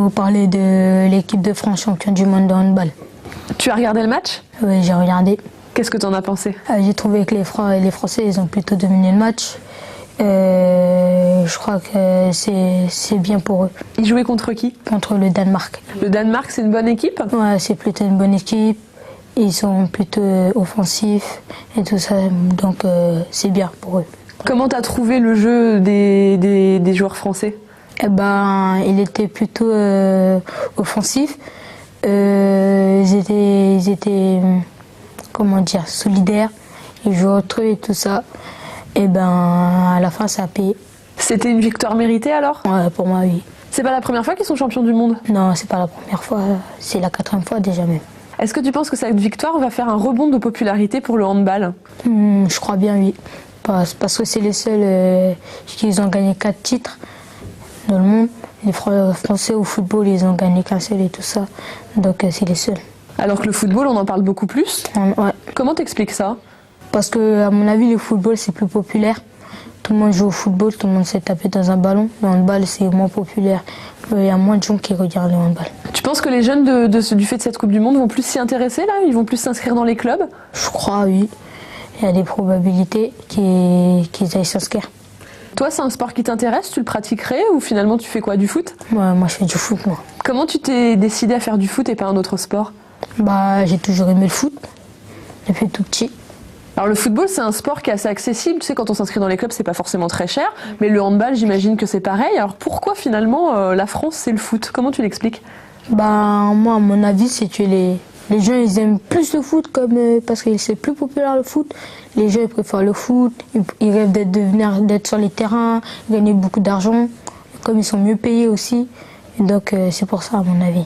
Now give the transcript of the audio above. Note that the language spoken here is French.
vous parler de l'équipe de France championne du monde de handball. Tu as regardé le match? Oui, j'ai regardé. Qu'est-ce que tu en as pensé? J'ai trouvé que les Français, ils ont plutôt dominé le match. Je crois que c'est bien pour eux. Ils jouaient contre qui? Contre le Danemark. Le Danemark, c'est une bonne équipe? Ouais, c'est plutôt une bonne équipe. Ils sont plutôt offensifs et tout ça, donc c'est bien pour eux. Comment tu as trouvé le jeu des joueurs français? Eh ben, il était plutôt offensif. Ils étaient, comment dire, solidaires. Ils jouaient entre eux et tout ça. Et ben, à la fin, ça a payé. C'était une victoire méritée alors? Ouais, pour moi, oui. C'est pas la première fois qu'ils sont champions du monde? Non, c'est pas la première fois. C'est la 4e fois déjà même. Est-ce que tu penses que cette victoire va faire un rebond de popularité pour le handball? Je crois bien, oui. Parce que c'est les seuls qui ont gagné 4 titres dans le monde. Les Français au football, ils ont gagné qu'un seul et tout ça. Donc c'est les seuls. Alors que le football, on en parle beaucoup plus? Ouais. Comment t'expliques ça? Parce que, à mon avis, le football, c'est plus populaire. Tout le monde joue au football, tout le monde s'est tapé dans un ballon. Le handball, c'est moins populaire. Il y a moins de gens qui regardent le handball. Tu penses que les jeunes, du fait de cette Coupe du Monde, vont plus s'y intéresser là? Ils vont plus s'inscrire dans les clubs? Je crois, oui. Il y a des probabilités qu'ils aillent s'inscrire. Toi, c'est un sport qui t'intéresse? Tu le pratiquerais ou finalement tu fais quoi, du foot? Ouais, moi, je fais du foot, moi. Comment tu t'es décidé à faire du foot et pas un autre sport? J'ai toujours aimé le foot, depuis tout petit. Alors le football, c'est un sport qui est assez accessible. Tu sais, quand on s'inscrit dans les clubs, c'est pas forcément très cher. Mais le handball, j'imagine que c'est pareil. Alors pourquoi finalement la France, c'est le foot? Comment tu l'expliques? Moi, à mon avis, c'est que les gens, ils aiment plus le foot parce que c'est plus populaire le foot. Les gens, ils préfèrent le foot. Ils rêvent d'être sur les terrains, gagner beaucoup d'argent. Comme ils sont mieux payés aussi. Et donc, c'est pour ça, à mon avis.